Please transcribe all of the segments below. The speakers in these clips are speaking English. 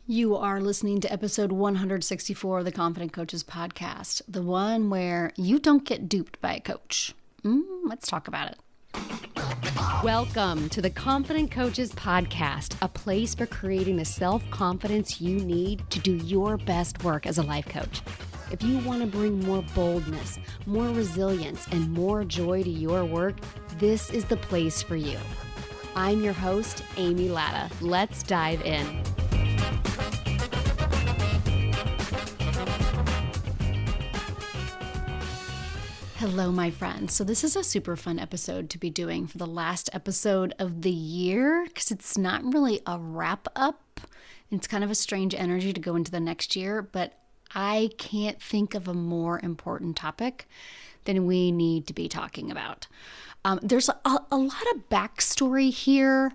You are listening to episode 164 of the Confident Coaches podcast, the one where you don't get duped by a coach. Let's talk about it. Welcome to the Confident Coaches podcast, a place for creating the self-confidence you need to do your best work as a life coach. If you want to bring more boldness, more resilience, and more joy to your work, this is the place for you. I'm your host, Amy Latta. Let's dive in. Hello, my friends. So this is a super fun episode to be doing for the last episode of the year because it's not really a wrap up. It's kind of a strange energy to go into the next year, but I can't think of a more important topic than we need to be talking about. There's a lot of backstory here.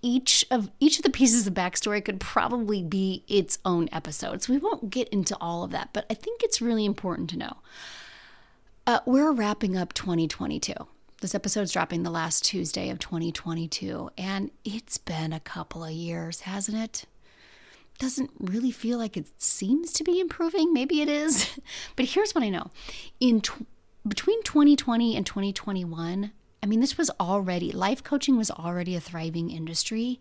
Each of the pieces of backstory could probably be its own episode. So we won't get into all of that, but I think it's really important to know. We're wrapping up 2022. This episode's dropping the last Tuesday of 2022, and it's been a couple of years, hasn't it? Doesn't really feel like it seems to be improving. Maybe it is. But here's what I know. Between 2020 and 2021, life coaching was already a thriving industry,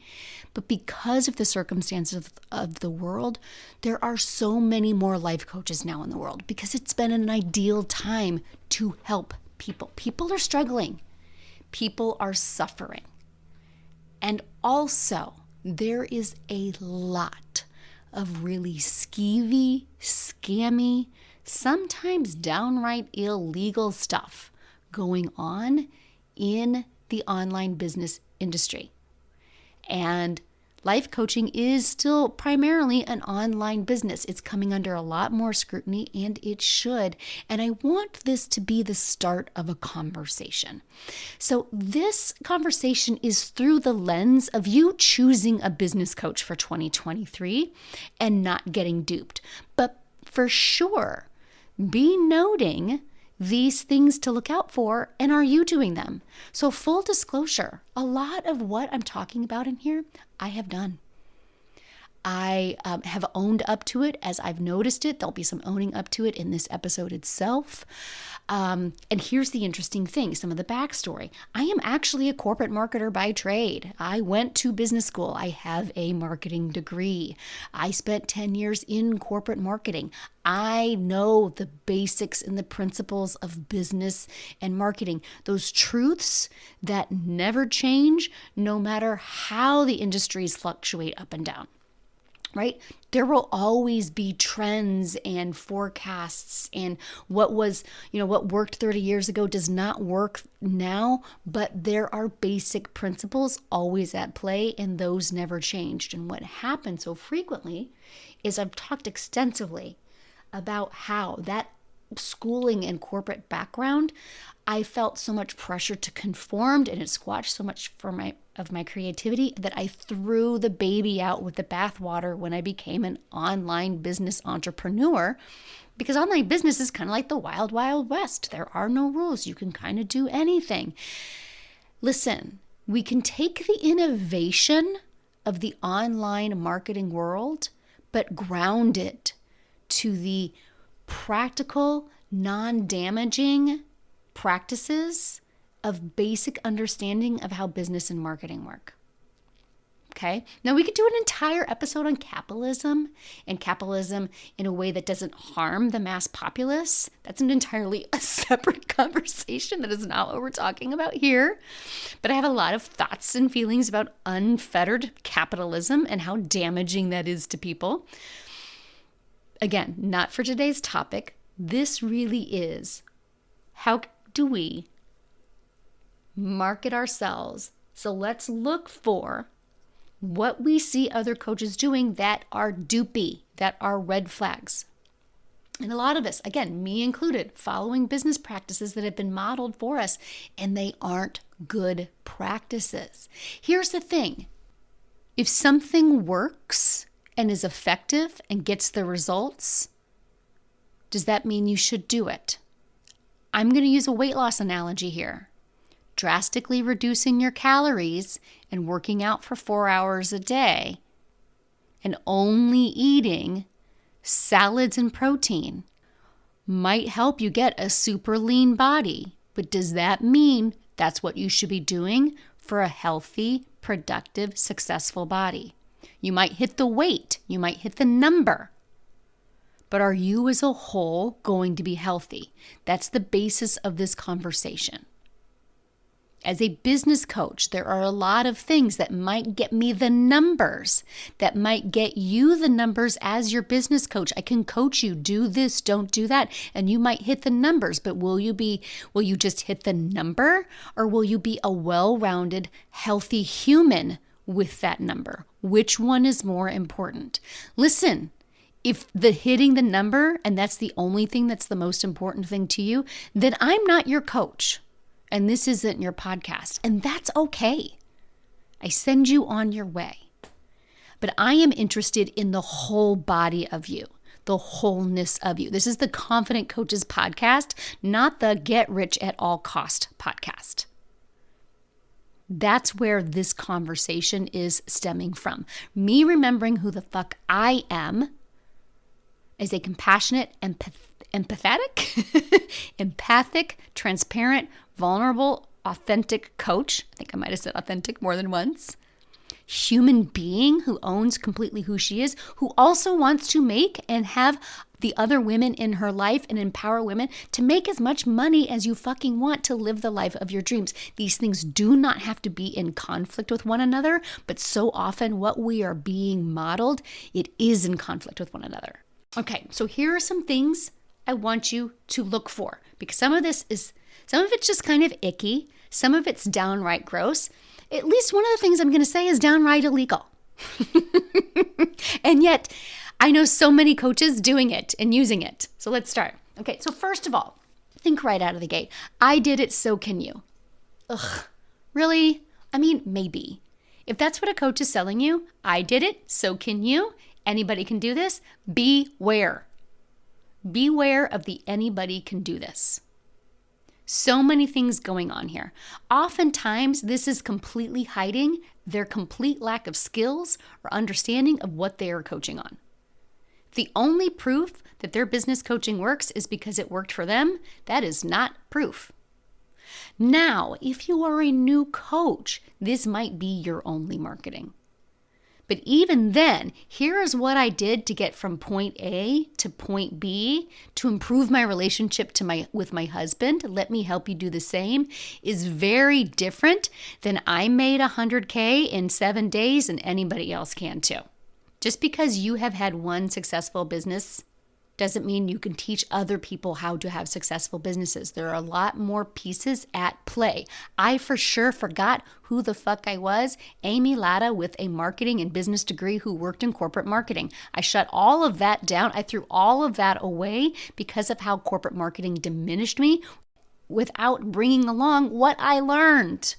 but because of the circumstances of the world, there are so many more life coaches now in the world because it's been an ideal time to help people. People are struggling. People are suffering. And also, there is a lot of really skeevy, scammy, sometimes downright illegal stuff going on in the online business industry. And life coaching is still primarily an online business. It's coming under a lot more scrutiny, and it should. And I want this to be the start of a conversation. So this conversation is through the lens of you choosing a business coach for 2023 and not getting duped. But for sure, be noting these things to look out for, and are you doing them? So full disclosure, a lot of what I'm talking about in here, I have done. I have owned up to it as I've noticed it. There'll be some owning up to it in this episode itself. And here's the interesting thing, some of the backstory. I am actually a corporate marketer by trade. I went to business school. I have a marketing degree. I spent 10 years in corporate marketing. I know the basics and the principles of business and marketing, those truths that never change no matter how the industries fluctuate up and down. Right? There will always be trends and forecasts, and what worked 30 years ago does not work now, but there are basic principles always at play, and those never changed. And what happens so frequently is I've talked extensively about how that schooling and corporate background, I felt so much pressure to conform, and it squashed so much of my creativity that I threw the baby out with the bathwater when I became an online business entrepreneur, because online business is kind of like the wild, wild west. There are no rules. You can kind of do anything. Listen, we can take the innovation of the online marketing world, but ground it to the practical, non-damaging practices of basic understanding of how business and marketing work. Okay? Now we could do an entire episode on capitalism, and capitalism in a way that doesn't harm the mass populace. That's an entirely a separate conversation. That is not what we're talking about here. But I have a lot of thoughts and feelings about unfettered capitalism and how damaging that is to people. Again, not for today's topic. This really is, how do we market ourselves? So let's look for what we see other coaches doing that are dupey, that are red flags. And a lot of us, again, me included, following business practices that have been modeled for us, and they aren't good practices. Here's the thing. If something works and is effective and gets the results, does that mean you should do it? I'm going to use a weight loss analogy here. Drastically reducing your calories and working out for 4 hours a day and only eating salads and protein might help you get a super lean body. But does that mean that's what you should be doing for a healthy, productive, successful body? You might hit the weight, you might hit the number, but are you as a whole going to be healthy? That's the basis of this conversation. As a business coach, there are a lot of things that might get me the numbers, that might get you the numbers as your business coach. I can coach you, do this, don't do that, and you might hit the numbers, but will you just hit the number, or will you be a well-rounded, healthy human with that number? Which one is more important? Listen, if the hitting the number, and that's the only thing that's the most important thing to you, then I'm not your coach. And this isn't your podcast. And that's okay. I send you on your way. But I am interested in the whole body of you, the wholeness of you. This is the Confident Coaches podcast, not the Get Rich at All Cost podcast. That's where this conversation is stemming from. Me remembering who the fuck I am as a compassionate, empathic, transparent, vulnerable, authentic coach. I think I might have said authentic more than once. Human being who owns completely who she is, who also wants to make and have the other women in her life and empower women to make as much money as you fucking want to live the life of your dreams. These things do not have to be in conflict with one another, but so often what we are being modeled, it is in conflict with one another. Okay, so here are some things I want you to look for, because some of it's just kind of icky. Some of it's downright gross. At least one of the things I'm going to say is downright illegal. And yet, I know so many coaches doing it and using it. So let's start. Okay, so first of all, think right out of the gate. I did it, so can you. Ugh, really? I mean, maybe. If that's what a coach is selling you, I did it, so can you. Anybody can do this. Beware. Beware of the anybody can do this. So many things going on here. Oftentimes, this is completely hiding their complete lack of skills or understanding of what they are coaching on. The only proof that their business coaching works is because it worked for them. That is not proof. Now, if you are a new coach, this might be your only marketing. But even then, here is what I did to get from point A to point B to improve my relationship with my husband. Let me help you do the same. Is very different than I made $100K in 7 days and anybody else can too. Just because you have had one successful business doesn't mean you can teach other people how to have successful businesses. There are a lot more pieces at play. I for sure forgot who the fuck I was, Amy Latta with a marketing and business degree who worked in corporate marketing. I shut all of that down. I threw all of that away because of how corporate marketing diminished me without bringing along what I learned,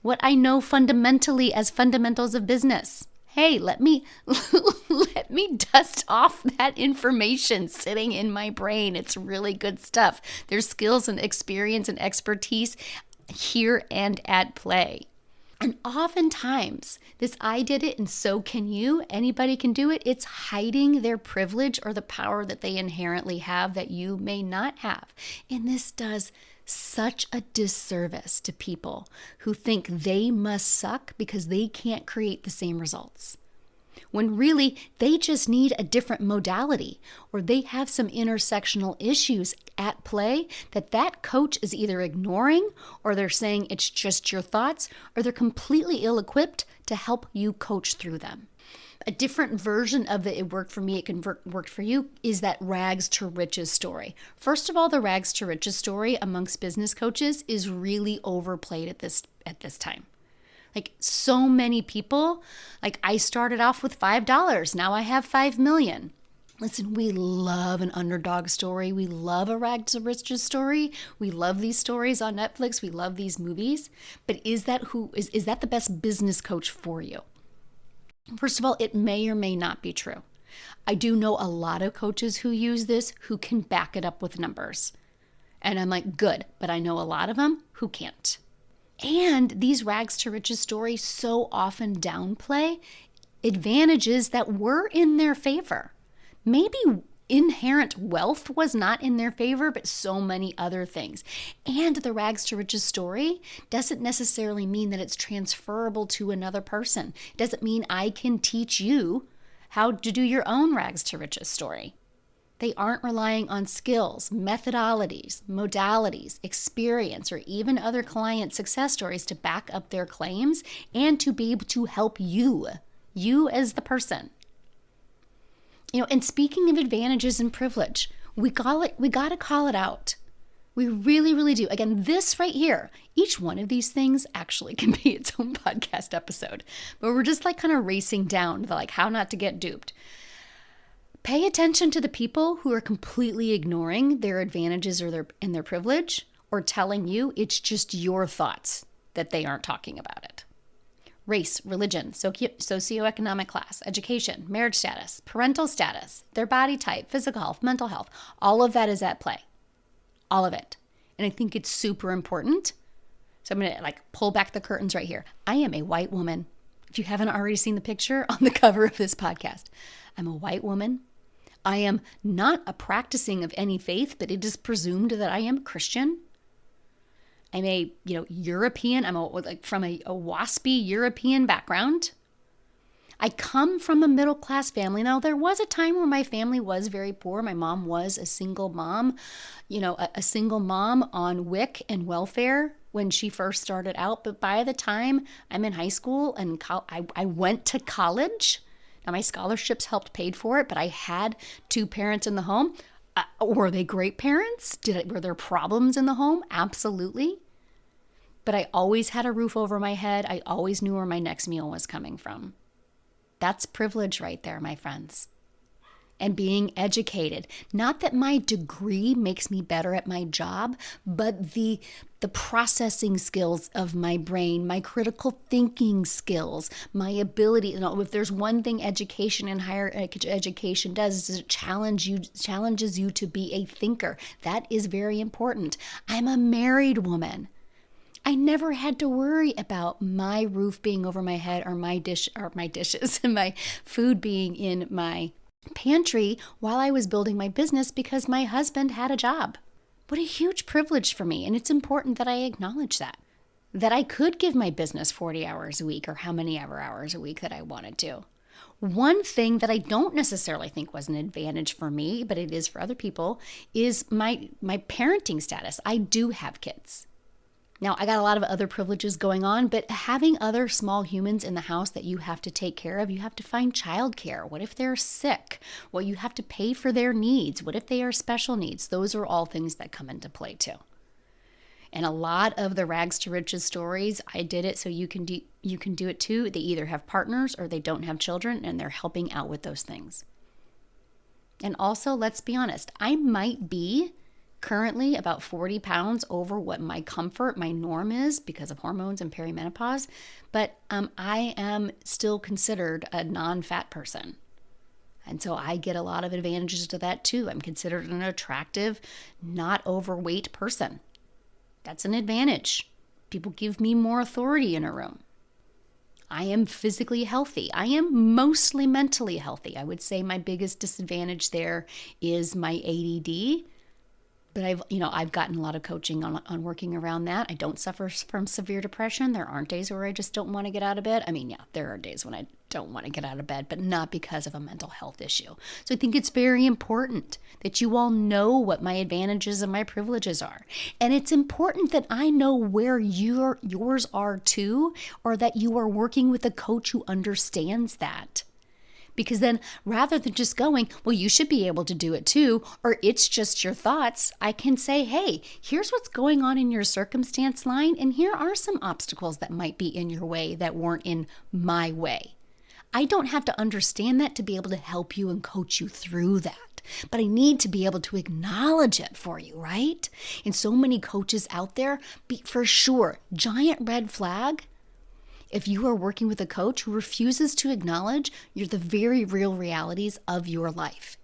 what I know fundamentally as fundamentals of business. Hey, let me dust off that information sitting in my brain. It's really good stuff. There's skills and experience and expertise here and at play. And oftentimes, this I did it and so can you, anybody can do it, it's hiding their privilege or the power that they inherently have that you may not have. And this does such a disservice to people who think they must suck because they can't create the same results. When really, they just need a different modality, or they have some intersectional issues at play that coach is either ignoring, or they're saying it's just your thoughts, or they're completely ill-equipped to help you coach through them. A different version of the it worked for me, it can work for you, is that rags to riches story. First of all, the rags to riches story amongst business coaches is really overplayed at this time. Like so many people, like I started off with $5. Now I have 5 million. Listen, we love an underdog story. We love a rags to riches story. We love these stories on Netflix. We love these movies. But is that the best business coach for you? First of all, it may or may not be true. I do know a lot of coaches who use this who can back it up with numbers. And I'm like, good, but I know a lot of them who can't. And these rags to riches stories so often downplay advantages that were in their favor. Maybe inherent wealth was not in their favor, but so many other things. And the rags to riches story doesn't necessarily mean that it's transferable to another person. It doesn't mean I can teach you how to do your own rags to riches story. They aren't relying on skills, methodologies, modalities, experience, or even other client success stories to back up their claims and to be able to help you as the person. And speaking of advantages and privilege, we got to call it out. We really, really do. Again, this right here, each one of these things actually can be its own podcast episode, but we're just kind of racing down the how not to get duped. Pay attention to the people who are completely ignoring their advantages or their privilege, or telling you it's just your thoughts that they aren't talking about it. Race, religion, socioeconomic class, education, marriage status, parental status, their body type, physical health, mental health, all of that is at play. All of it. And I think it's super important. So I'm going to pull back the curtains right here. I am a white woman. If you haven't already seen the picture on the cover of this podcast, I'm a white woman. I am not a practicing of any faith, but it is presumed that I am Christian. I'm a, European. I'm from a waspy European background. I come from a middle-class family. Now, there was a time where my family was very poor. My mom was a single mom, a single mom on WIC and welfare when she first started out. But by the time I'm in high school and I went to college, now my scholarships helped paid for it, but I had two parents in the home. Were they great parents? Were there problems in the home? Absolutely. But I always had a roof over my head. I always knew where my next meal was coming from. That's privilege right there, my friends. And being educated. Not that my degree makes me better at my job, but the processing skills of my brain, my critical thinking skills, my ability. If there's one thing education and higher education does, is it challenges you to be a thinker. That is very important. I'm a married woman. I never had to worry about my roof being over my head or my dishes and my food being in my pantry while I was building my business because my husband had a job. What a huge privilege for me. And it's important that I acknowledge that I could give my business 40 hours a week or how many hours a week that I wanted to. One thing that I don't necessarily think was an advantage for me, but it is for other people, is my parenting status. I do have kids. Now, I got a lot of other privileges going on, but having other small humans in the house that you have to take care of, you have to find childcare. What if they're sick? Well, you have to pay for their needs. What if they are special needs? Those are all things that come into play too. And a lot of the rags to riches stories, I did it so you can do it too. They either have partners or they don't have children, and they're helping out with those things. And also, let's be honest, I might be currently about 40 pounds over what my norm is because of hormones and perimenopause, but I am still considered a non-fat person. And so I get a lot of advantages to that too. I'm considered an attractive, not overweight person. That's an advantage. People give me more authority in a room. I am physically healthy. I am mostly mentally healthy. I would say my biggest disadvantage there is my ADD. But I've gotten a lot of coaching on working around that. I don't suffer from severe depression. There aren't days where I just don't want to get out of bed. There are days when I don't want to get out of bed, but not because of a mental health issue. So I think it's very important that you all know what my advantages and my privileges are. And it's important that I know where yours are too, or that you are working with a coach who understands that. Because then rather than just going, well, you should be able to do it too, or it's just your thoughts, I can say, hey, here's what's going on in your circumstance line, and here are some obstacles that might be in your way that weren't in my way. I don't have to understand that to be able to help you and coach you through that, but I need to be able to acknowledge it for you, right? And so many coaches out there, for sure, giant red flag. If you are working with a coach who refuses to acknowledge the very real realities of your life.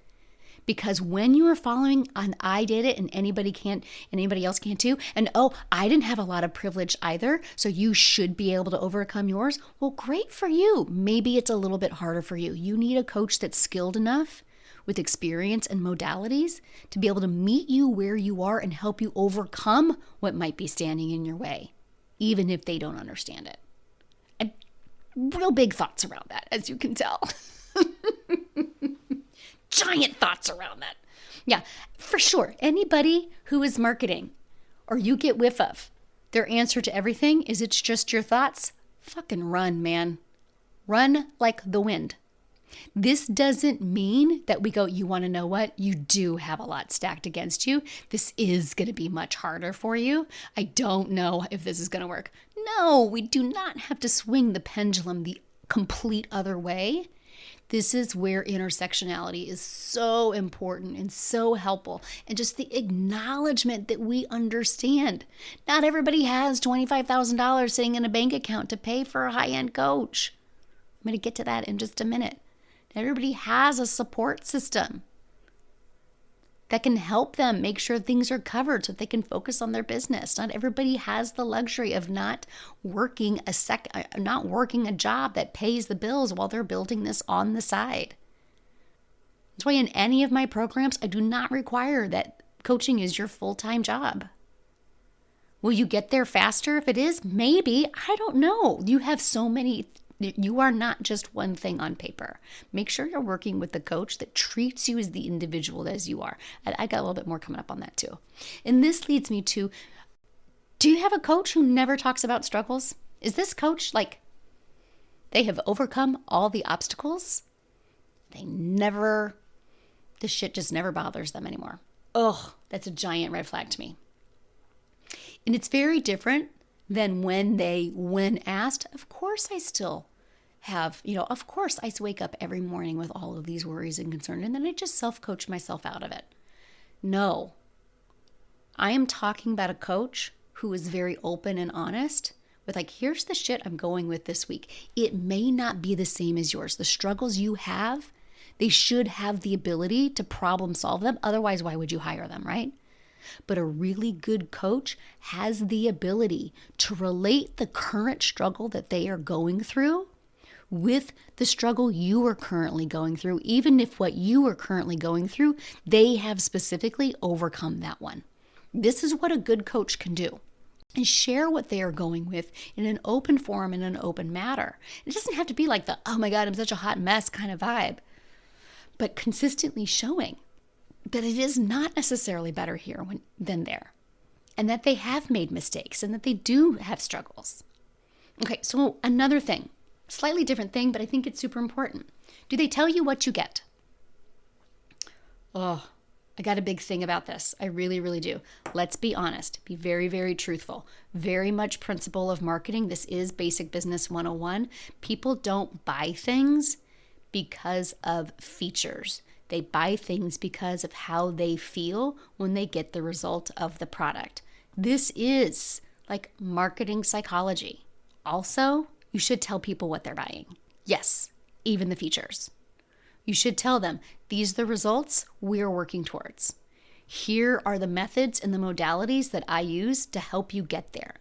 Because when you are following on I did it and anybody can't and anybody else can't too, and oh, I didn't have a lot of privilege either, so you should be able to overcome yours. Well, great for you. Maybe it's a little bit harder for you. You need a coach that's skilled enough with experience and modalities to be able to meet you where you are and help you overcome what might be standing in your way, even if they don't understand it. And real big thoughts around that, as you can tell. Giant thoughts around that. Yeah, for sure. Anybody who is marketing or you get whiff of, their answer to everything is it's just your thoughts. Fucking run, man. Run like the wind. This doesn't mean that we go, you want to know what? You do have a lot stacked against you. This is going to be much harder for you. I don't know if this is going to work. No, we do not have to swing the pendulum the complete other way. This is where intersectionality is so important and so helpful. And just the acknowledgement that we understand. Not everybody has $25,000 sitting in a bank account to pay for a high-end coach. I'm going to get to that in just a minute. Everybody has a support system that can help them make sure things are covered so they can focus on their business. Not everybody has the luxury of not working a job that pays the bills while they're building this on the side. That's why in any of my programs, I do not require that coaching is your full-time job. Will you get there faster if it is? Maybe. I don't know. You have so many. You are not just one thing on paper. Make sure you're working with the coach that treats you as the individual as you are. I got a little bit more coming up on that too. And this leads me to, do you have a coach who never talks about struggles? Is this coach like they have overcome all the obstacles? This shit just never bothers them anymore. Ugh, that's a giant red flag to me. And it's very different than when asked, of course I still have, of course I wake up every morning with all of these worries and concerns, and then I just self-coach myself out of it. No, I am talking about a coach who is very open and honest with like, here's the shit I'm going with this week. It may not be the same as yours. The struggles you have, they should have the ability to problem solve them. Otherwise, why would you hire them, right? But a really good coach has the ability to relate the current struggle that they are going through with the struggle you are currently going through, even if what you are currently going through, they have specifically overcome that one. This is what a good coach can do. And share what they are going with in an open forum, in an open matter. It doesn't have to be like the, oh my God, I'm such a hot mess kind of vibe, but consistently showing that it is not necessarily better here than there, and that they have made mistakes and that they do have struggles. Okay, so another thing, slightly different thing, but I think it's super important. Do they tell you what you get? Oh, I got a big thing about this. I really, really do. Let's be honest. Be very, very truthful. Very much principle of marketing. This is basic business 101. People don't buy things because of features. They buy things because of how they feel when they get the result of the product. This is like marketing psychology. Also, you should tell people what they're buying. Yes, even the features. You should tell them, these are the results we're working towards. Here are the methods and the modalities that I use to help you get there.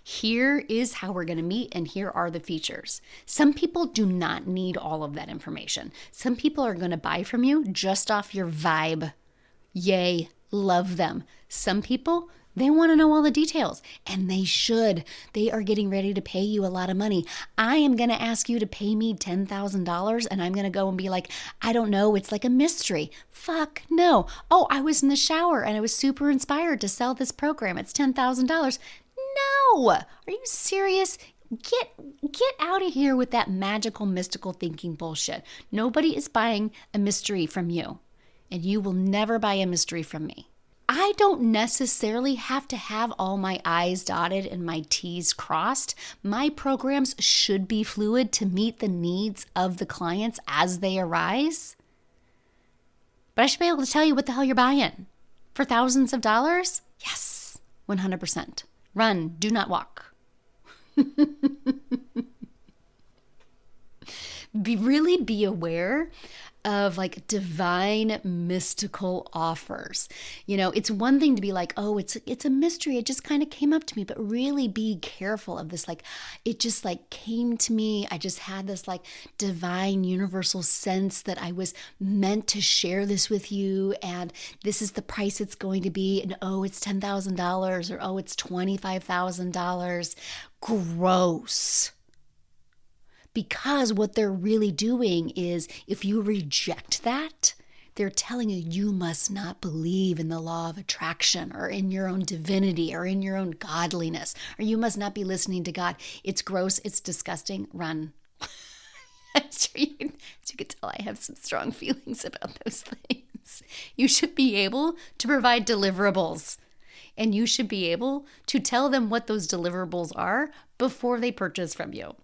Here is how we're going to meet, and here are the features. Some people do not need all of that information. Some people are going to buy from you just off your vibe. Yay, love them. Some people, they want to know all the details, and they should. They are getting ready to pay you a lot of money. I am going to ask you to pay me $10,000, and I'm going to go and be like, I don't know, it's like a mystery. Fuck no. Oh, I was in the shower, and I was super inspired to sell this program. It's $10,000. No, are you serious? Get out of here with that magical, mystical thinking bullshit. Nobody is buying a mystery from you, and you will never buy a mystery from me. I don't necessarily have to have all my I's dotted and my T's crossed. My programs should be fluid to meet the needs of the clients as they arise. But I should be able to tell you what the hell you're buying. For thousands of dollars? Yes, 100%. Run, do not walk. really be aware of like divine mystical offers. It's one thing to be like, oh, it's a mystery. It just kind of came up to me, but really be careful of this. Like, it just like came to me. I just had this like divine universal sense that I was meant to share this with you. And this is the price it's going to be. And oh, it's $10,000 or oh, it's $25,000. Gross. Because what they're really doing is, if you reject that, they're telling you you must not believe in the law of attraction or in your own divinity or in your own godliness, or you must not be listening to God. It's gross. It's disgusting. Run. As you can tell, I have some strong feelings about those things. You should be able to provide deliverables, and you should be able to tell them what those deliverables are before they purchase from you.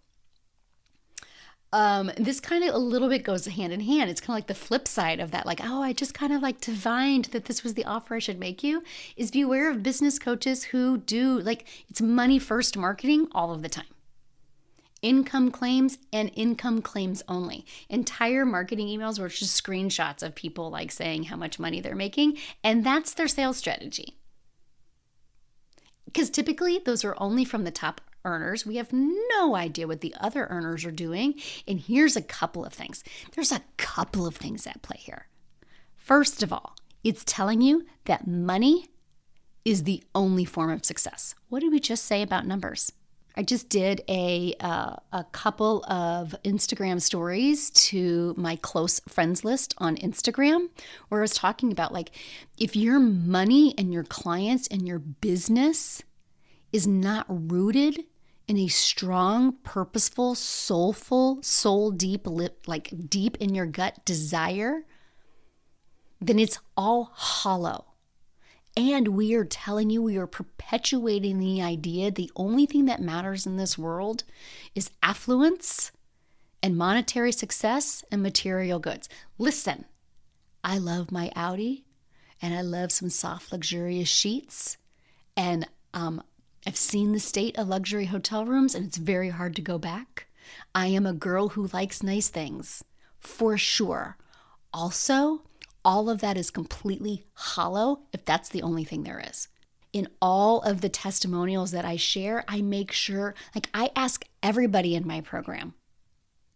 This kind of a little bit goes hand in hand. It's kind of like the flip side of that. Like, oh, I just kind of like divined that this was the offer I should make you, is beware of business coaches who do like, it's money first marketing all of the time. Income claims and income claims only. Entire marketing emails were just screenshots of people like saying how much money they're making. And that's their sales strategy. Because typically those are only from the top earners. We have no idea what the other earners are doing. And here's a couple of things. There's a couple of things at play here. First of all, it's telling you that money is the only form of success. What did we just say about numbers? I just did a couple of Instagram stories to my close friends list on Instagram, where I was talking about like, if your money and your clients and your business is not rooted in a strong, purposeful, soulful, soul deep, like deep in your gut desire, then it's all hollow. And we are telling you, we are perpetuating the idea the only thing that matters in this world is affluence and monetary success and material goods. Listen, I love my Audi and I love some soft, luxurious sheets. And I've seen the state of luxury hotel rooms and it's very hard to go back. I am a girl who likes nice things, for sure. Also, all of that is completely hollow if that's the only thing there is. In all of the testimonials that I share, I make sure, like I ask everybody in my program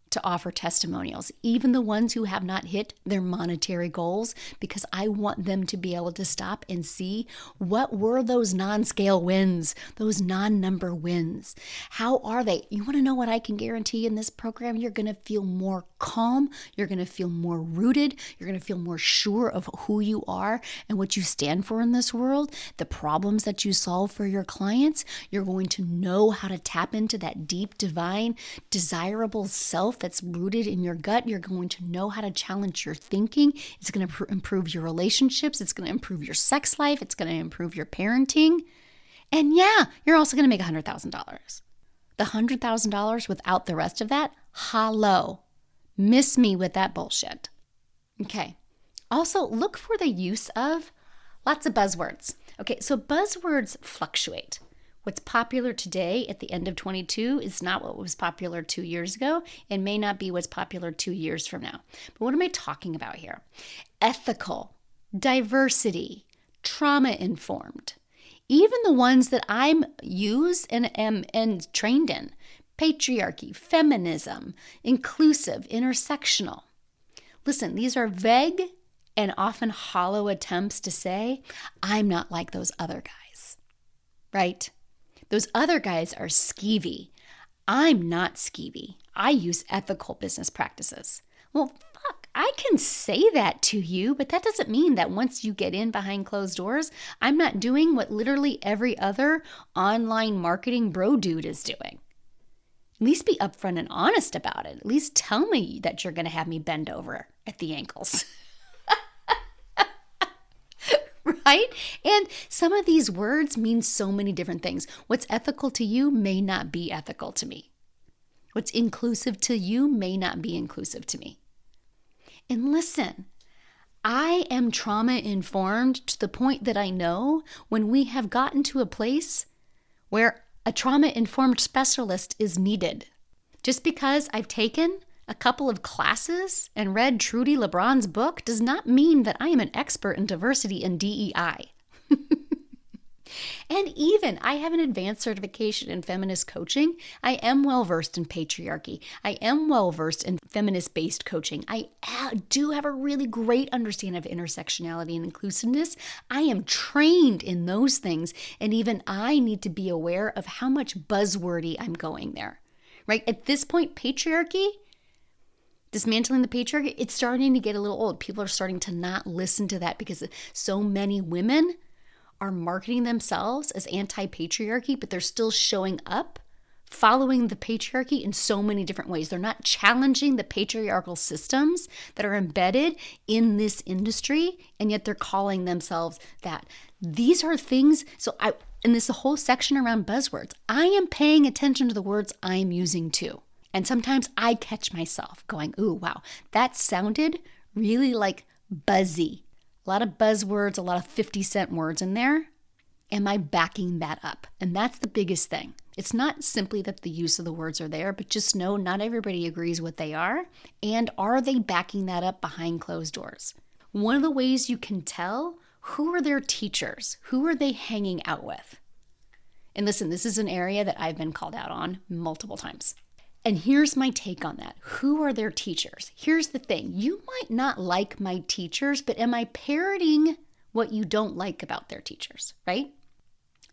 to offer testimonials, even the ones who have not hit their monetary goals, because I want them to be able to stop and see what were those non-scale wins, those non-number wins. How are they? You want to know what I can guarantee in this program? You're going to feel more calm. You're going to feel more rooted. You're going to feel more sure of who you are and what you stand for in this world, the problems that you solve for your clients. You're going to know how to tap into that deep, divine, desirable self that's rooted in your gut. You're going to know how to challenge your thinking. It's going to improve your relationships. It's going to improve your sex life. It's going to improve your parenting. And yeah, you're also going to make $100,000. The $100,000 without the rest of that, hollow. Miss me with that bullshit. Okay. Also, look for the use of lots of buzzwords. Okay, so buzzwords fluctuate. What's popular today at the end of 22 is not what was popular 2 years ago and may not be what's popular 2 years from now. But what am I talking about here? Ethical, diversity, trauma-informed. Even the ones that I'm use and am trained in. Patriarchy, feminism, inclusive, intersectional. Listen, these are vague and often hollow attempts to say, I'm not like those other guys, right? Those other guys are skeevy. I'm not skeevy. I use ethical business practices. Well, fuck, I can say that to you, but that doesn't mean that once you get in behind closed doors, I'm not doing what literally every other online marketing bro dude is doing. At least be upfront and honest about it. At least tell me that you're going to have me bend over at the ankles. Right? And some of these words mean so many different things. What's ethical to you may not be ethical to me. What's inclusive to you may not be inclusive to me. And listen, I am trauma informed to the point that I know when we have gotten to a place where a trauma informed specialist is needed. Just because I've taken a couple of classes and read Trudy LeBron's book does not mean that I am an expert in diversity and DEI. And even I have an advanced certification in feminist coaching. I am well-versed in patriarchy. I am well-versed in feminist-based coaching. I do have a really great understanding of intersectionality and inclusiveness. I am trained in those things. And even I need to be aware of how much buzzwordy I'm going there, right? At this point, patriarchy, dismantling the patriarchy, it's starting to get a little old. People are starting to not listen to that because so many women are marketing themselves as anti-patriarchy, but they're still showing up following the patriarchy in so many different ways. They're not challenging the patriarchal systems that are embedded in this industry, and yet they're calling themselves that. These are things, and this whole section around buzzwords, I am paying attention to the words I'm using too. And sometimes I catch myself going, ooh, wow, that sounded really like buzzy. A lot of buzzwords, a lot of 50-cent words in there. Am I backing that up? And that's the biggest thing. It's not simply that the use of the words are there, but just know not everybody agrees what they are. And are they backing that up behind closed doors? One of the ways you can tell, who are their teachers? Who are they hanging out with? And listen, this is an area that I've been called out on multiple times. And here's my take on that. Who are their teachers? Here's the thing. You might not like my teachers, but am I parroting what you don't like about their teachers, right?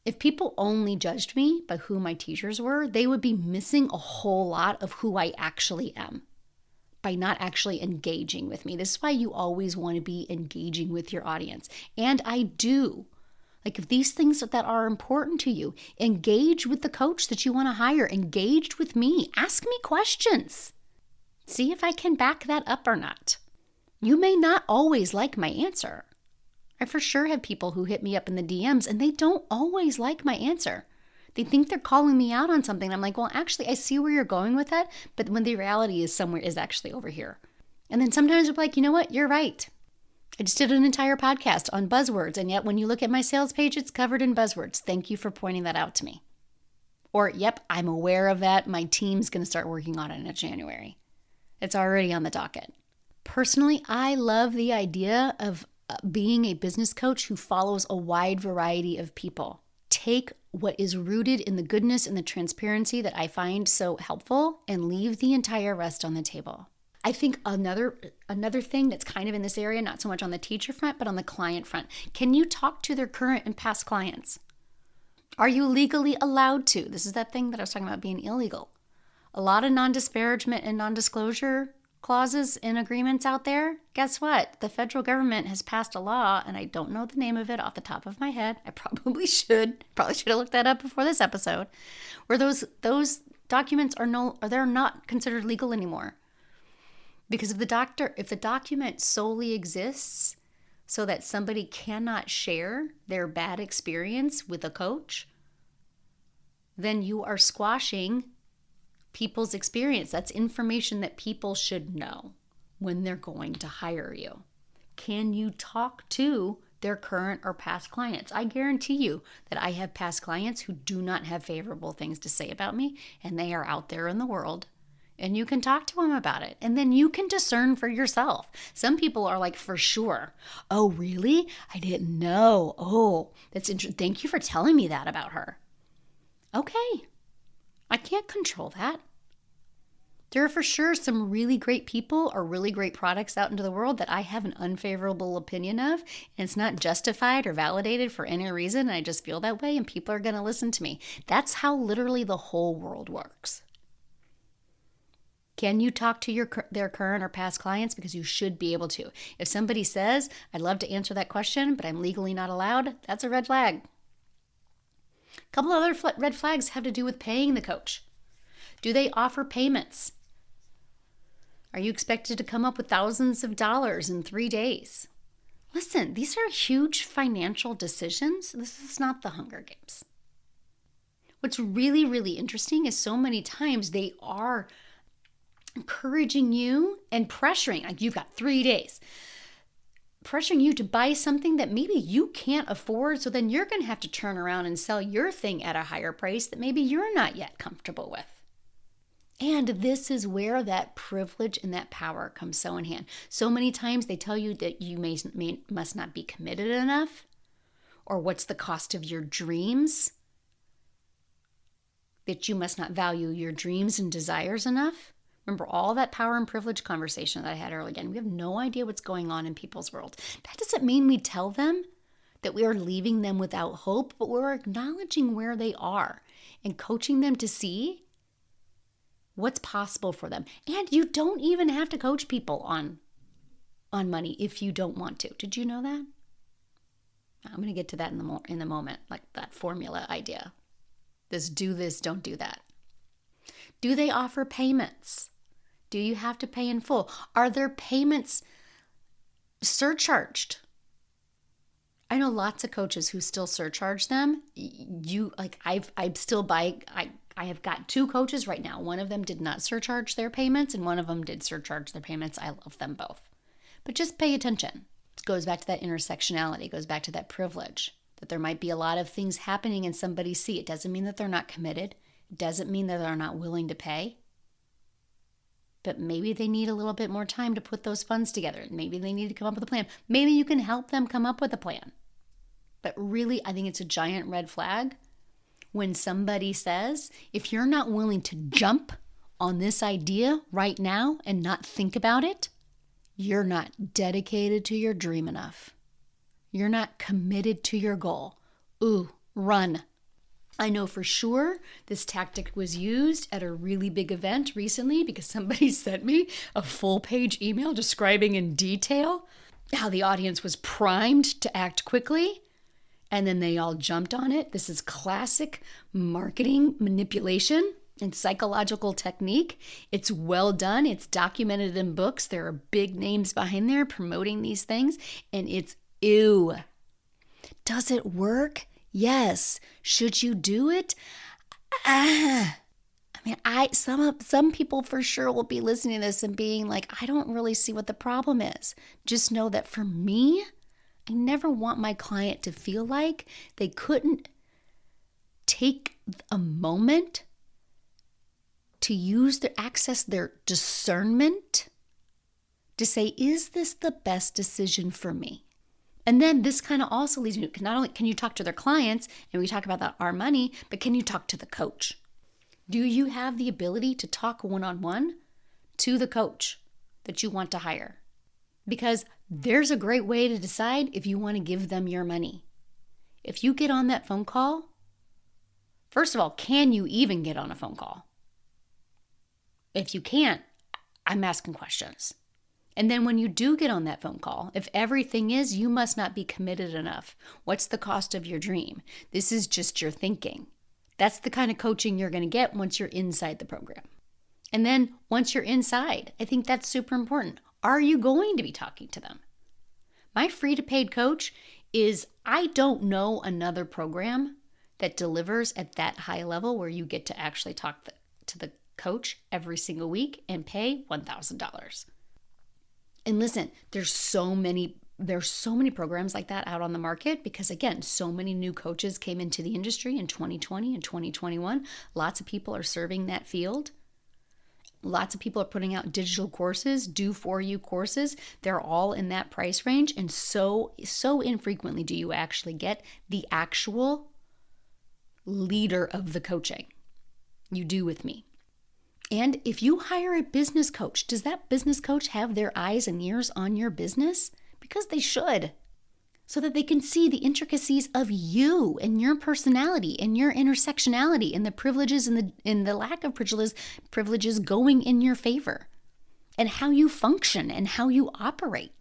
If people only judged me by who my teachers were, they would be missing a whole lot of who I actually am by not actually engaging with me. This is why you always want to be engaging with your audience. And I do. Like if these things that are important to you, engage with the coach that you want to hire, engage with me, ask me questions. See if I can back that up or not. You may not always like my answer. I for sure have people who hit me up in the DMs and they don't always like my answer. They think they're calling me out on something. I'm like, well, actually, I see where you're going with that, but when the reality is somewhere is actually over here. And then sometimes I'm like, you know what? You're right. I just did an entire podcast on buzzwords, and yet when you look at my sales page, it's covered in buzzwords. Thank you for pointing that out to me. Or, yep, I'm aware of that. My team's going to start working on it in January. It's already on the docket. Personally, I love the idea of being a business coach who follows a wide variety of people. Take what is rooted in the goodness and the transparency that I find so helpful and leave the entire rest on the table. I think another thing that's kind of in this area, not so much on the teacher front, but on the client front. Can you talk to their current and past clients? Are you legally allowed to? This is that thing that I was talking about being illegal. A lot of non-disparagement and non-disclosure clauses in agreements out there. Guess what? The federal government has passed a law, and I don't know the name of it off the top of my head. I probably should. Probably should have looked that up before this episode. Where those documents they're not considered legal anymore. Because if the document solely exists so that somebody cannot share their bad experience with a coach, then you are squashing people's experience. That's information that people should know when they're going to hire you. Can you talk to their current or past clients? I guarantee you that I have past clients who do not have favorable things to say about me, and they are out there in the world. And you can talk to them about it. And then you can discern for yourself. Some people are like, for sure. Oh, really? I didn't know. Oh, that's interesting. Thank you for telling me that about her. Okay. I can't control that. There are for sure some really great people or really great products out into the world that I have an unfavorable opinion of. And it's not justified or validated for any reason. I just feel that way and people are going to listen to me. That's how literally the whole world works. Can you talk to their current or past clients? Because you should be able to. If somebody says, I'd love to answer that question, but I'm legally not allowed, that's a red flag. A couple other red flags have to do with paying the coach. Do they offer payments? Are you expected to come up with thousands of dollars in 3 days? Listen, these are huge financial decisions. This is not the Hunger Games. What's really, really interesting is so many times they are encouraging you and pressuring, like you've got 3 days, pressuring you to buy something that maybe you can't afford. So then you're going to have to turn around and sell your thing at a higher price that maybe you're not yet comfortable with. And this is where that privilege and that power comes so in hand. So many times they tell you that you must not be committed enough, or what's the cost of your dreams, that you must not value your dreams and desires enough. Remember all that power and privilege conversation that I had earlier. Again, we have no idea what's going on in people's world. That doesn't mean we tell them that we are leaving them without hope, but we're acknowledging where they are and coaching them to see what's possible for them. And you don't even have to coach people on money if you don't want to. Did you know that? I'm going to get to that in the moment, like that formula idea. This, don't do that. Do they offer payments? Do you have to pay in full? Are their payments surcharged? I know lots of coaches who still surcharge them. I have got 2 coaches right now. One of them did not surcharge their payments, and one of them did surcharge their payments. I love them both. But just pay attention. It goes back to that intersectionality. It goes back to that privilege, that there might be a lot of things happening and somebody see. It doesn't mean that they're not committed. It doesn't mean that they're not willing to pay. But maybe they need a little bit more time to put those funds together. Maybe they need to come up with a plan. Maybe you can help them come up with a plan. But really, I think it's a giant red flag when somebody says, if you're not willing to jump on this idea right now and not think about it, you're not dedicated to your dream enough. You're not committed to your goal. Ooh, run. I know for sure this tactic was used at a really big event recently because somebody sent me a full-page email describing in detail how the audience was primed to act quickly, and then they all jumped on it. This is classic marketing manipulation and psychological technique. It's well done. It's documented in books. There are big names behind there promoting these things, and it's ew. Does it work? Yes. Should you do it? Some people for sure will be listening to this and being like, I don't really see what the problem is. Just know that for me, I never want my client to feel like they couldn't take a moment to access their discernment to say, is this the best decision for me? And then this kind of also leads me to not only can you talk to their clients, and we talk about that our money, but can you talk to the coach? Do you have the ability to talk one-on-one to the coach that you want to hire? Because there's a great way to decide if you want to give them your money. If you get on that phone call, first of all, can you even get on a phone call? If you can't, I'm asking questions. And then when you do get on that phone call, if everything is, you must not be committed enough. What's the cost of your dream? This is just your thinking. That's the kind of coaching you're going to get once you're inside the program. And then once you're inside, I think that's super important. Are you going to be talking to them? My free to paid coach I don't know another program that delivers at that high level where you get to actually talk to the coach every single week and pay $1,000. And listen, there's so many programs like that out on the market because, again, so many new coaches came into the industry in 2020 and 2021. Lots of people are serving that field. Lots of people are putting out digital courses, do-for-you courses. They're all in that price range. And so infrequently do you actually get the actual leader of the coaching. You do with me. And if you hire a business coach, does that business coach have their eyes and ears on your business? Because they should, so that they can see the intricacies of you and your personality and your intersectionality and the privileges and the lack of privileges going in your favor and how you function and how you operate.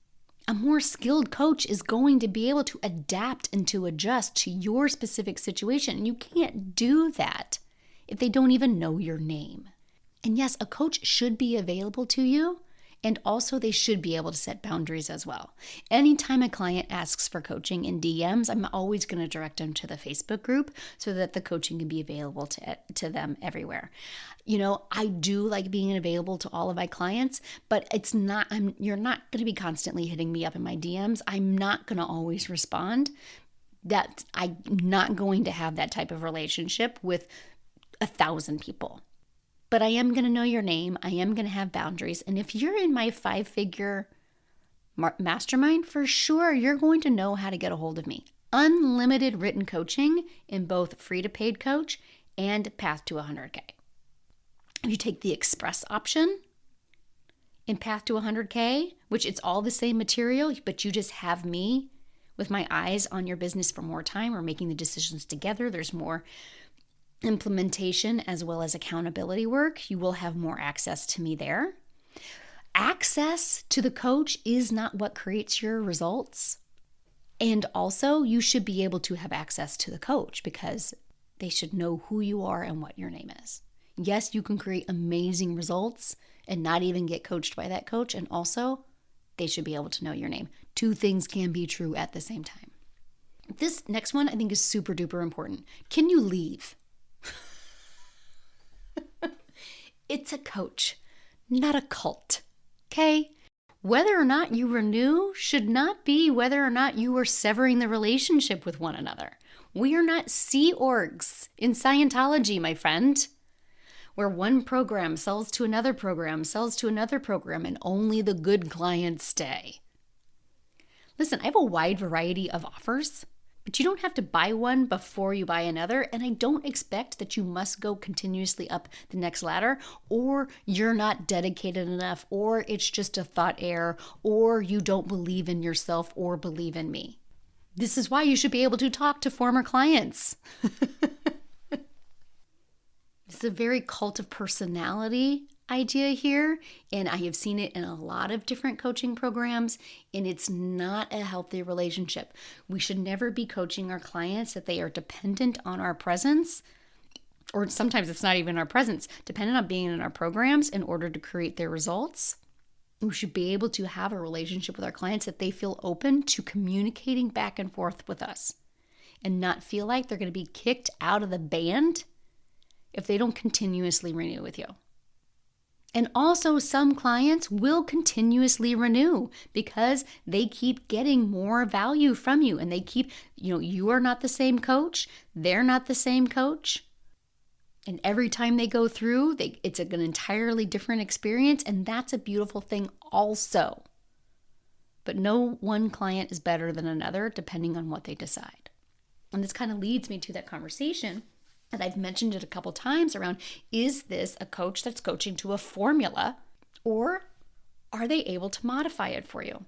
A more skilled coach is going to be able to adapt and to adjust to your specific situation. And you can't do that if they don't even know your name. And yes, a coach should be available to you, and also they should be able to set boundaries as well. Anytime a client asks for coaching in DMs, I'm always going to direct them to the Facebook group so that the coaching can be available to them everywhere. You know, I do like being available to all of my clients, but you're not going to be constantly hitting me up in my DMs. I'm not going to always respond. I'm not going to have that type of relationship with 1,000 people. but I am going to know your name. I am going to have boundaries. And if you're in my 5-figure mastermind, for sure, you're going to know how to get a hold of me. Unlimited written coaching in both free to paid coach and path to 100K. If you take the express option in path to 100K, which it's all the same material, but you just have me with my eyes on your business for more time. We're making the decisions together. There's more implementation as well as accountability work. You will have more access to me there. Access to the coach is not what creates your results. And also, you should be able to have access to the coach because they should know who you are and what your name is. Yes, you can create amazing results and not even get coached by that coach. And also, they should be able to know your name. 2 things can be true at the same time. This next one I think is super duper important. Can you leave? It's a coach, not a cult. Okay? Whether or not you renew should not be whether or not you are severing the relationship with one another. We are not Sea Orgs in Scientology, my friend, where one program sells to another program, and only the good clients stay. Listen, I have a wide variety of offers, but you don't have to buy one before you buy another, and I don't expect that you must go continuously up the next ladder, or you're not dedicated enough, or it's just a thought error, or you don't believe in yourself or believe in me. This is why you should be able to talk to former clients. It's a very cult of personality idea here, and I have seen it in a lot of different coaching programs, and it's not a healthy relationship. We should never be coaching our clients that they are dependent on our presence, or sometimes it's not even our presence, dependent on being in our programs in order to create their results. We should be able to have a relationship with our clients that they feel open to communicating back and forth with us and not feel like they're going to be kicked out of the band if they don't continuously renew with you. And also, some clients will continuously renew because they keep getting more value from you, and they keep, you are not the same coach, they're not the same coach. And every time they go through, it's an entirely different experience, and that's a beautiful thing also. But no one client is better than another depending on what they decide. And this kind of leads me to that conversation. And I've mentioned it a couple times around, is this a coach that's coaching to a formula, or are they able to modify it for you?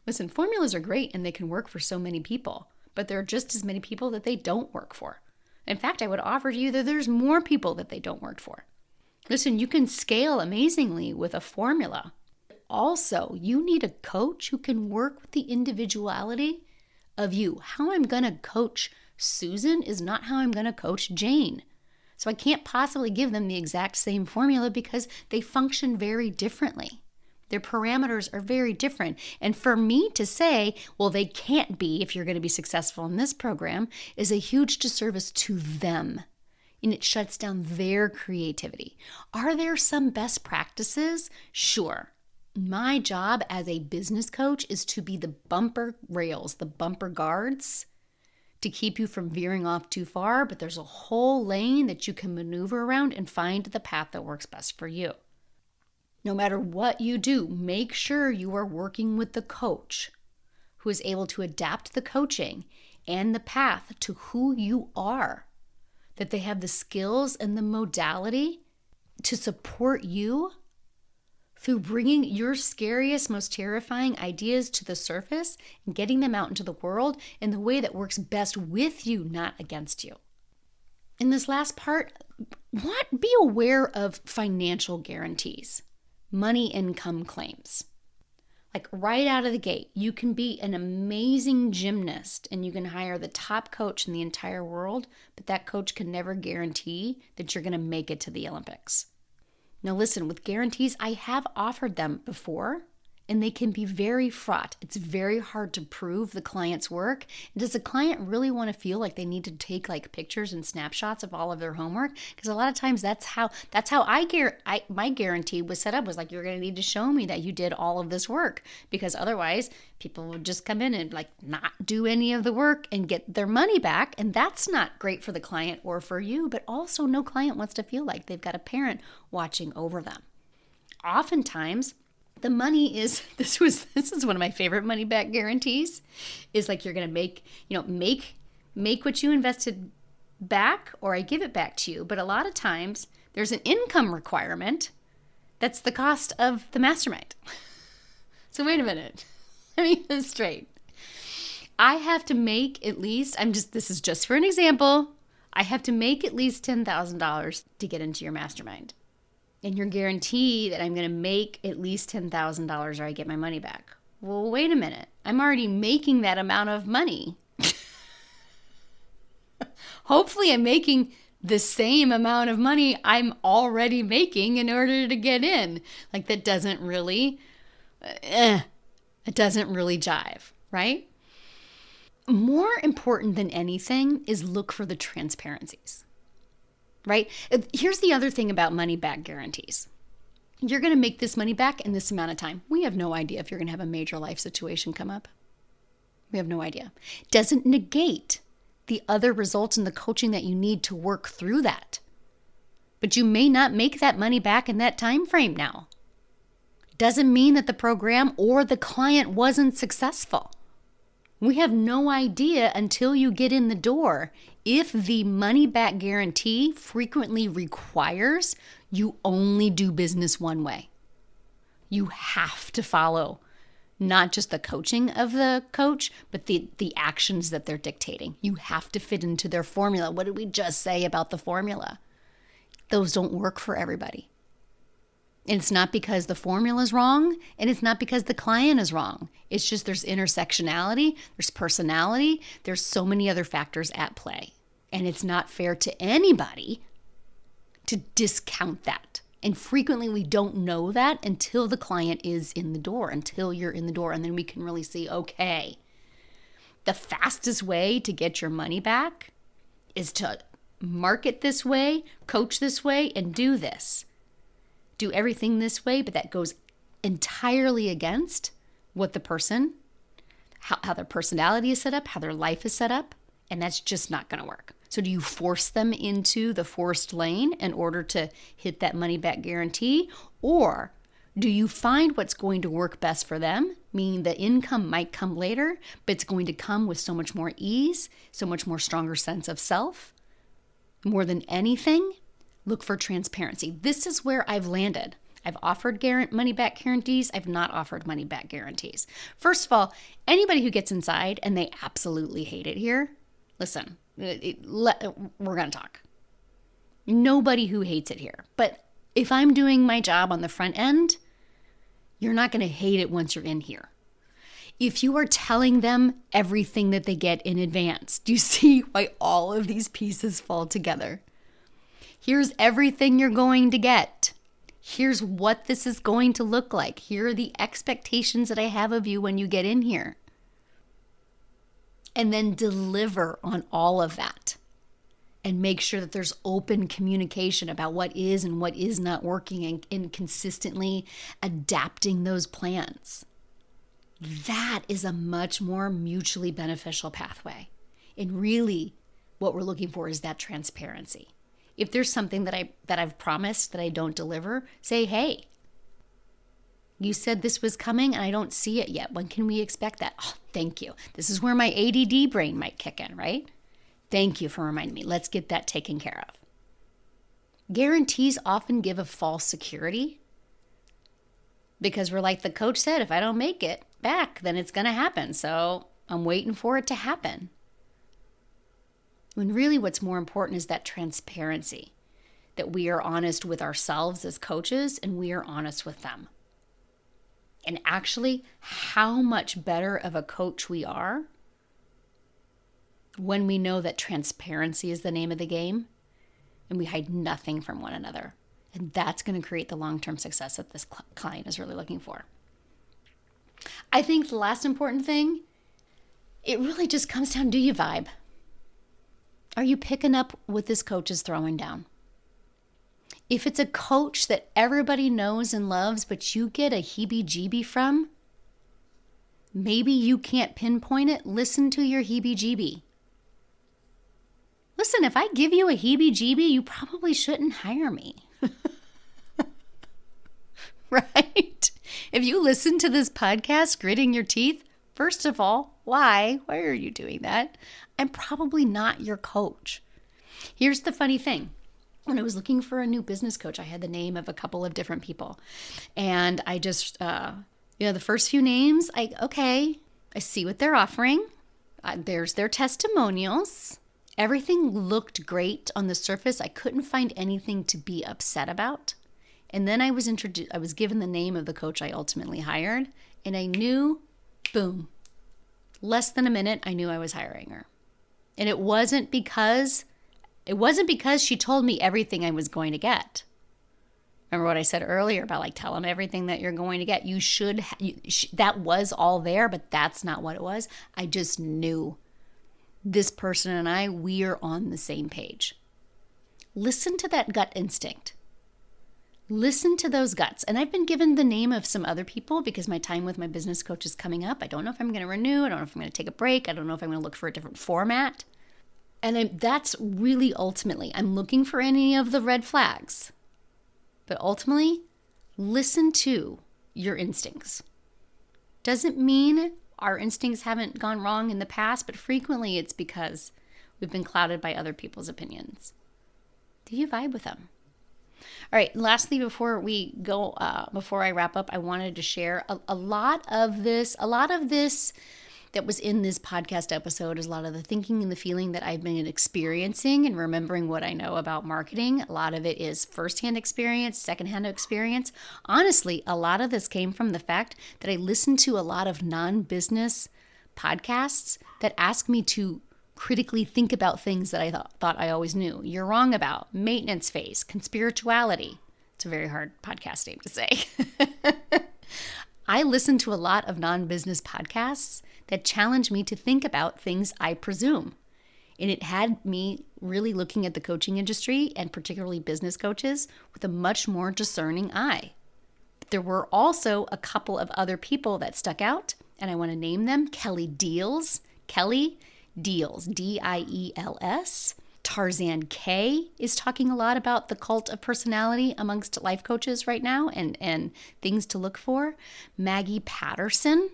Listen, formulas are great and they can work for so many people, but there are just as many people that they don't work for. In fact, I would offer to you that there's more people that they don't work for. Listen, you can scale amazingly with a formula. Also, you need a coach who can work with the individuality of you. How I'm going to coach Susan is not how I'm going to coach Jane. So I can't possibly give them the exact same formula because they function very differently. Their parameters are very different. And for me to say, well, they can't be if you're going to be successful in this program is a huge disservice to them. And it shuts down their creativity. Are there some best practices? Sure. My job as a business coach is to be the bumper rails, the bumper guards, to keep you from veering off too far, but there's a whole lane that you can maneuver around and find the path that works best for you. No matter what you do, make sure you are working with the coach who is able to adapt the coaching and the path to who you are, that they have the skills and the modality to support you through bringing your scariest, most terrifying ideas to the surface and getting them out into the world in the way that works best with you, not against you. In this last part, be aware of financial guarantees, money income claims. Like right out of the gate, you can be an amazing gymnast and you can hire the top coach in the entire world, but that coach can never guarantee that you're going to make it to the Olympics. Now listen, with guarantees, I have offered them before, and they can be very fraught. It's very hard to prove the client's work. Does the client really want to feel like they need to take like pictures and snapshots of all of their homework? Because a lot of times that's how my guarantee was set up, was like, you're going to need to show me that you did all of this work, because otherwise people would just come in and like not do any of the work and get their money back. And that's not great for the client or for you, but also no client wants to feel like they've got a parent watching over them. Oftentimes, the money is, this is one of my favorite money back guarantees, is like, you're going to make what you invested back, or I give it back to you. But a lot of times there's an income requirement that's the cost of the mastermind. So wait a minute. Let me get this straight. I have to make at least, this is just for an example, I have to make at least $10,000 to get into your mastermind. And your guarantee that I'm going to make at least $10,000 or I get my money back. Well, wait a minute. I'm already making that amount of money. Hopefully I'm making the same amount of money I'm already making in order to get in. Like, that doesn't really, it doesn't really jive, right? More important than anything is look for the transparencies. Right? Here's the other thing about money back guarantees. You're going to make this money back in this amount of time. We have no idea if you're going to have a major life situation come up. We have no idea. Doesn't negate the other results in the coaching that you need to work through that. But you may not make that money back in that time frame now. Doesn't mean that the program or the client wasn't successful. We have no idea until you get in the door if the money back guarantee frequently requires you only do business one way. You have to follow not just the coaching of the coach, but the actions that they're dictating. You have to fit into their formula. What did we just say about the formula? Those don't work for everybody. And it's not because the formula is wrong, and it's not because the client is wrong. It's just there's intersectionality, there's personality, there's so many other factors at play. And it's not fair to anybody to discount that. And frequently we don't know that until the client is in the door, until you're in the door. And then we can really see, okay, the fastest way to get your money back is to market this way, coach this way, and do this. Do everything this way, but that goes entirely against what the person, how their personality is set up, how their life is set up, and that's just not going to work. So do you force them into the forced lane in order to hit that money back guarantee? Or do you find what's going to work best for them, meaning the income might come later, but it's going to come with so much more ease, so much more stronger sense of self? More than anything, look for transparency. This is where I've landed. I've offered money back guarantees. I've not offered money back guarantees. First of all, anybody who gets inside and they absolutely hate it here, listen, we're going to talk. Nobody who hates it here. But if I'm doing my job on the front end, you're not going to hate it once you're in here. If you are telling them everything that they get in advance, do you see why all of these pieces fall together? Here's everything you're going to get. Here's what this is going to look like. Here are the expectations that I have of you when you get in here. And then deliver on all of that. And make sure that there's open communication about what is and what is not working, and consistently adapting those plans. That is a much more mutually beneficial pathway. And really what we're looking for is that transparency. If there's something that I've promised that I don't deliver, say, hey, you said this was coming and I don't see it yet. When can we expect that? Oh, thank you. This is where my ADD brain might kick in, right? Thank you for reminding me. Let's get that taken care of. Guarantees often give a false security because we're like the coach said, if I don't make it back, then it's going to happen. So I'm waiting for it to happen. When really what's more important is that transparency, that we are honest with ourselves as coaches and we are honest with them. And actually, how much better of a coach we are when we know that transparency is the name of the game and we hide nothing from one another. And that's going to create the long-term success that this client is really looking for. I think the last important thing, it really just comes down, do you vibe? Are you picking up what this coach is throwing down? If it's a coach that everybody knows and loves, but you get a heebie-jeebie from, maybe you can't pinpoint it, listen to your heebie-jeebie. Listen, if I give you a heebie-jeebie, you probably shouldn't hire me. Right? If you listen to this podcast, gritting your teeth, first of all, why? Why are you doing that? I'm probably not your coach. Here's the funny thing. When I was looking for a new business coach, I had the name of a couple of different people. And I just, the first few names, I see what they're offering. There's their testimonials. Everything looked great on the surface. I couldn't find anything to be upset about. And then I was given the name of the coach I ultimately hired, and I knew, boom, less than a minute, I knew I was hiring her. And it wasn't because she told me everything I was going to get. Remember what I said earlier about tell them everything that you're going to get. That was all there, but that's not what it was. I just knew this person and we are on the same page. Listen to that gut instinct. Listen to those guts. And I've been given the name of some other people because my time with my business coach is coming up. I don't know if I'm going to renew. I don't know if I'm going to take a break. I don't know if I'm going to look for a different format. And that's really ultimately, I'm looking for any of the red flags. But ultimately, listen to your instincts. Doesn't mean our instincts haven't gone wrong in the past, but frequently it's because we've been clouded by other people's opinions. Do you vibe with them? All right, lastly, before I wrap up, I wanted to share a lot of this that was in this podcast episode is a lot of the thinking and the feeling that I've been experiencing and remembering what I know about marketing. A lot of it is firsthand experience, secondhand experience. Honestly, a lot of this came from the fact that I listened to a lot of non-business podcasts that ask me to critically think about things that I thought I always knew. You're wrong about maintenance phase, conspirituality. It's a very hard podcast name to say. I listen to a lot of non-business podcasts that challenge me to think about things I presume. And it had me really looking at the coaching industry and particularly business coaches with a much more discerning eye. But there were also a couple of other people that stuck out, and I want to name them. Kelly Diels, Diels. Tarzan K is talking a lot about the cult of personality amongst life coaches right now and things to look for. Maggie Patterson,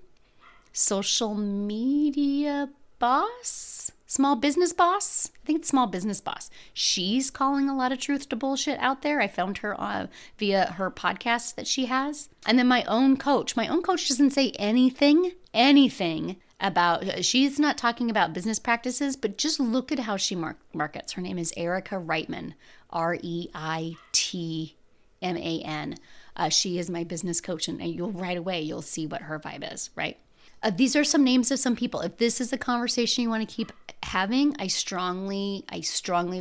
social media boss, small business boss. I think it's small business boss. She's calling a lot of truth to bullshit out there. I found her via her podcast that she has. And then my own coach doesn't say anything about, she's not talking about business practices, but just look at how she markets. Her name is Erica Reitman, Reitman. She is my business coach, and you'll see what her vibe is, right? These are some names of some people. If this is a conversation you want to keep having, I strongly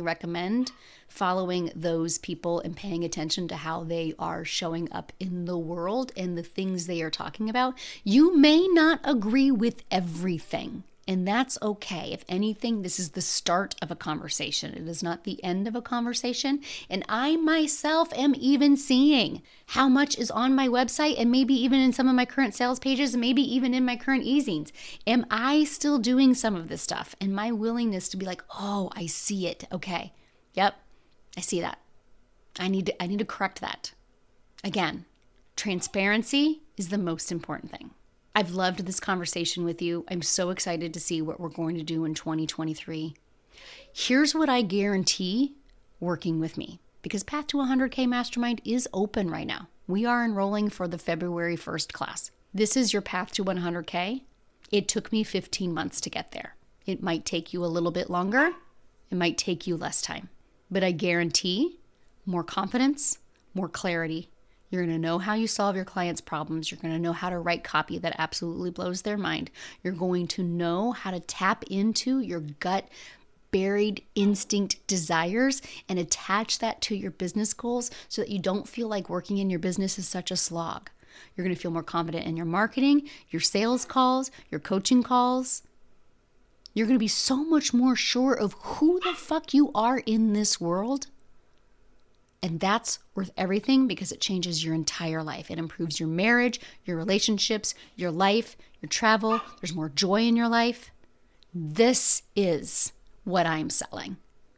recommend following those people and paying attention to how they are showing up in the world and the things they are talking about. You may not agree with everything, and that's okay. If anything, this is the start of a conversation. It is not the end of a conversation. And I myself am even seeing how much is on my website and maybe even in some of my current sales pages and maybe even in my current e-zines. Am I still doing some of this stuff? And my willingness to be like, oh, I see it. Okay. Yep. I see that. I need to correct that. Again, transparency is the most important thing. I've loved this conversation with you. I'm so excited to see what we're going to do in 2023. Here's what I guarantee working with me, because Path to 100K Mastermind is open right now. We are enrolling for the February 1st class. This is your Path to 100K. It took me 15 months to get there. It might take you a little bit longer. It might take you less time. But I guarantee more confidence, more clarity. You're going to know how you solve your clients' problems. You're going to know how to write copy that absolutely blows their mind. You're going to know how to tap into your gut buried instinct desires and attach that to your business goals so that you don't feel like working in your business is such a slog. You're going to feel more confident in your marketing, your sales calls, your coaching calls. You're going to be so much more sure of who the fuck you are in this world. And that's worth everything because it changes your entire life. It improves your marriage, your relationships, your life, your travel. There's more joy in your life. This is what I'm selling.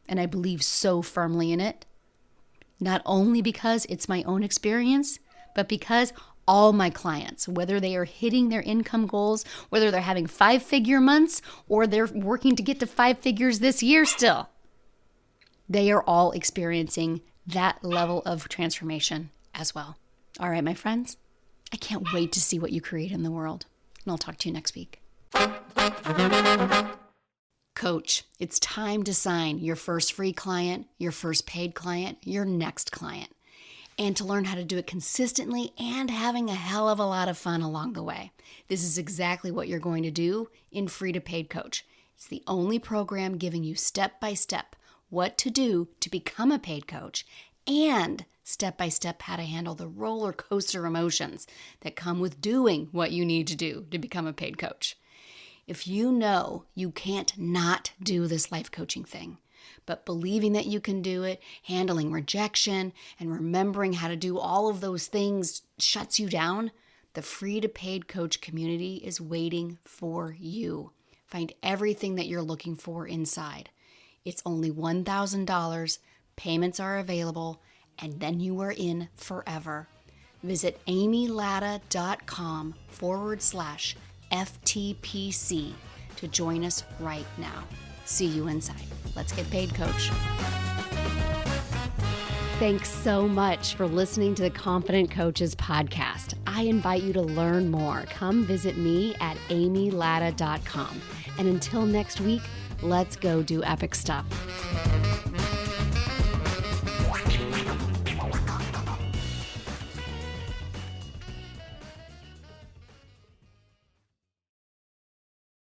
And I believe so firmly in it. Not only because it's my own experience, but because all my clients, whether they are hitting their income goals, whether they're having 5-figure months, or they're working to get to 5 figures this year still, they are all experiencing that level of transformation as well. All right, my friends, I can't wait to see what you create in the world. And I'll talk to you next week. Coach, it's time to sign your first free client, your first paid client, your next client, and to learn how to do it consistently and having a hell of a lot of fun along the way. This is exactly what you're going to do in Free to Paid Coach. It's the only program giving you step-by-step what to do to become a paid coach and step-by-step how to handle the roller coaster emotions that come with doing what you need to do to become a paid coach. If you know you can't not do this life coaching thing, but believing that you can do it, handling rejection, and remembering how to do all of those things shuts you down, the Free to Paid Coach community is waiting for you. Find everything that you're looking for inside. It's only $1,000, payments are available, and then you are in forever. Visit amylatta.com/FTPC to join us right now. See you inside. Let's get paid, Coach. Thanks so much for listening to the Confident Coaches podcast. I invite you to learn more. Come visit me at amylatta.com. And until next week, let's go do epic stuff.